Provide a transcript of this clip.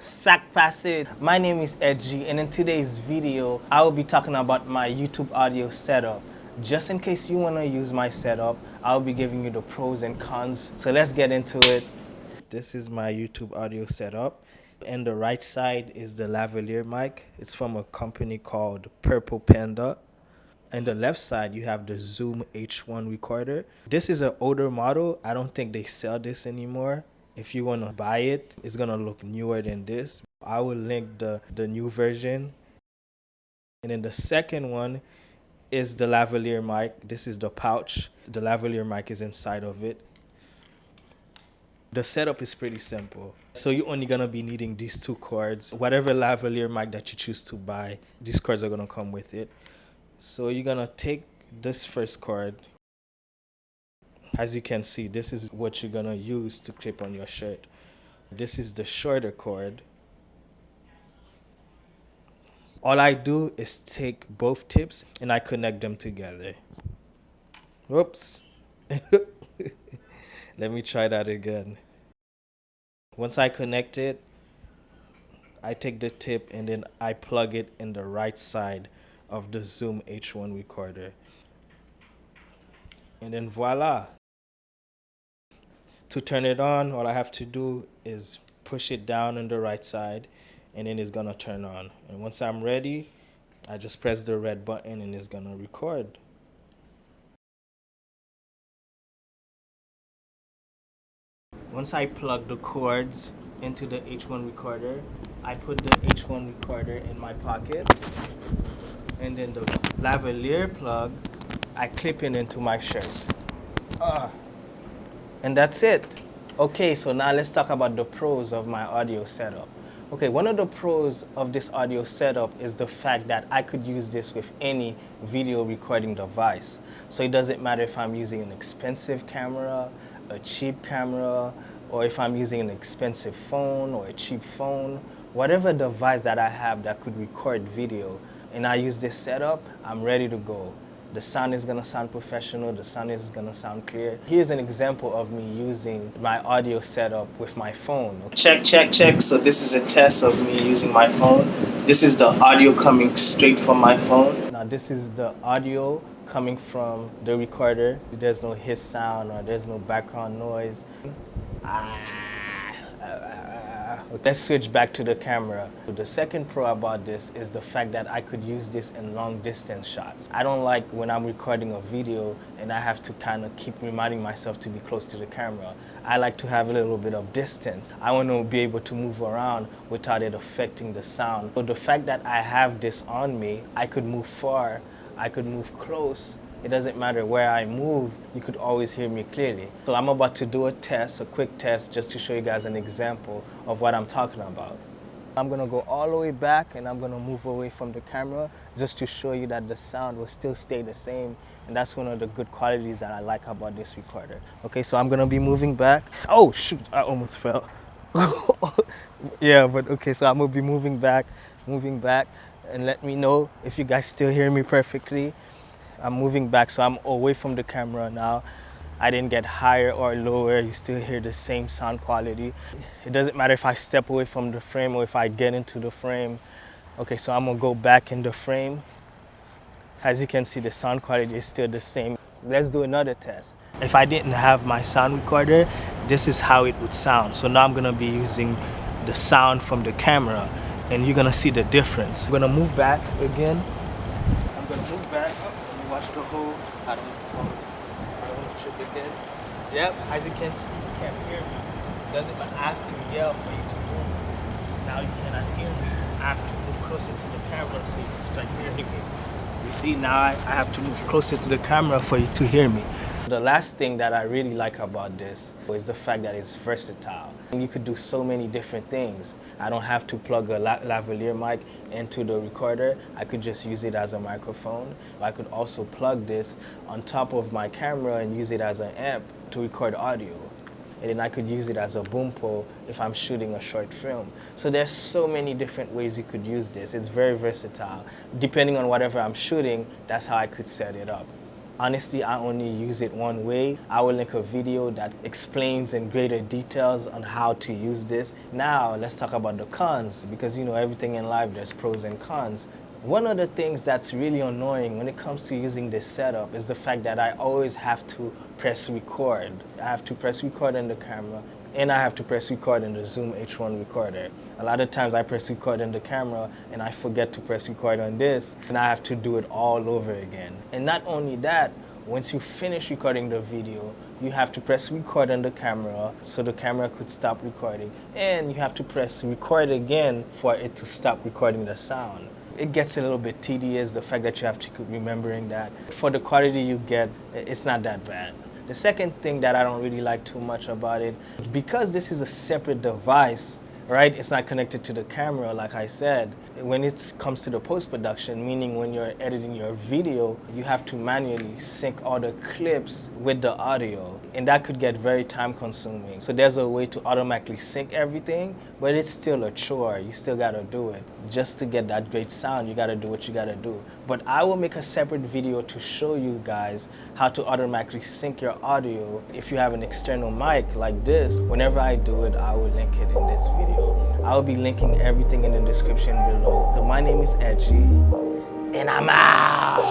Sac Passage. My name is Edgy, and in today's video, I will be talking about my YouTube audio setup. Just in case you want to use my setup, I'll be giving you the pros and cons. So let's get into it. This is my YouTube audio setup. And the right side is the lavalier mic. It's from a company called Panda. And the left side, you have the Zoom H1 recorder. This is an older model. I don't think they sell this anymore. If you want to buy it, it's going to look newer than this. I will link the new version. And then the second one is the lavalier mic. This is the pouch. The lavalier mic is inside of it. The setup is pretty simple. So you're only going to be needing these two cords. Whatever lavalier mic that you choose to buy, these cords are going to come with it. So you're going to take this first cord. As you can see, this is what you're going to use to clip on your shirt. This is the shorter cord. All I do is take both tips and I connect them together. Whoops. Let me try that again. Once I connect it, I take the tip and then I plug it in the right side of the Zoom H1 recorder. And then voila. To turn it on, all I have to do is push it down on the right side and then it's gonna turn on. And once I'm ready, I just press the red button and it's gonna record. Once I plug the cords into the H1 recorder, I put the H1 recorder in my pocket, and then the lavalier plug, I clip it into my shirt. And that's it. Okay, so now let's talk about the pros of my audio setup. Okay, one of the pros of this audio setup is the fact that I could use this with any video recording device. So it doesn't matter if I'm using an expensive camera, a cheap camera, or if I'm using an expensive phone or a cheap phone. Whatever device that I have that could record video and I use this setup, I'm ready to go. The sound is gonna sound professional, the sound is gonna sound clear. Here's an example of me using my audio setup with my phone. Check, check, check. So this is a test of me using my phone. This is the audio coming straight from my phone. Now this is the audio coming from the recorder. There's no hiss sound or there's no background noise. Let's switch back to the camera. The second pro about this is the fact that I could use this in long distance shots. I don't like when I'm recording a video and I have to kind of keep reminding myself to be close to the camera. I like to have a little bit of distance. I want to be able to move around without it affecting the sound. So the fact that I have this on me, I could move far, I could move close. It doesn't matter where I move, you could always hear me clearly. So I'm about to do a test, a quick test, just to show you guys an example of what I'm talking about. I'm gonna go all the way back and I'm gonna move away from the camera just to show you that the sound will still stay the same. And that's one of the good qualities that I like about this recorder. Okay, so I'm gonna be moving back. Oh shoot, I almost fell. Yeah, but okay, so I'm gonna be moving back, and let me know if you guys still hear me perfectly. I'm moving back, so I'm away from the camera now. I didn't get higher or lower. You still hear the same sound quality. It doesn't matter if I step away from the frame or if I get into the frame. Okay, so I'm gonna go back in the frame. As you can see, the sound quality is still the same. Let's do another test. If I didn't have my sound recorder, this is how it would sound. So now I'm gonna be using the sound from the camera and you're gonna see the difference. I'm gonna move back again. I'm gonna move back. Watch the whole, I don't want to trip again. Yep, as you can see, you can't hear me. Doesn't matter, I have to yell for you to move. Now you cannot hear me. I have to move closer to the camera so you can start hearing me. You see, now I have to move closer to the camera for you to hear me. The last thing that I really like about this is the fact that it's versatile. You could do so many different things. I don't have to plug a lavalier mic into the recorder. I could just use it as a microphone. I could also plug this on top of my camera and use it as an amp to record audio. And then I could use it as a boom pole if I'm shooting a short film. So there's so many different ways you could use this. It's very versatile. Depending on whatever I'm shooting, that's how I could set it up. Honestly, I only use it one way. I will link a video that explains in greater details on how to use this. Now, let's talk about the cons, because you know, everything in life, there's pros and cons. One of the things that's really annoying when it comes to using this setup is the fact that I always have to press record. I have to press record in the camera, and I have to press record in the Zoom H1 recorder. A lot of times I press record in the camera and I forget to press record on this, and I have to do it all over again. And not only that, once you finish recording the video, you have to press record on the camera so the camera could stop recording, and you have to press record again for it to stop recording the sound. It gets a little bit tedious, the fact that you have to keep remembering that. For the quality you get, it's not that bad. The second thing that I don't really like too much about it, because this is a separate device, right? It's not connected to the camera, like I said. When it comes to the post-production, meaning when you're editing your video, you have to manually sync all the clips with the audio, and that could get very time-consuming. So there's a way to automatically sync everything, but it's still a chore. You still gotta do it. Just to get that great sound, you gotta do what you gotta do. But I will make a separate video to show you guys how to automatically sync your audio. If you have an external mic like this, whenever I do it, I will link it in this video. I will be linking everything in the description below. My name is Edgy, and I'm out.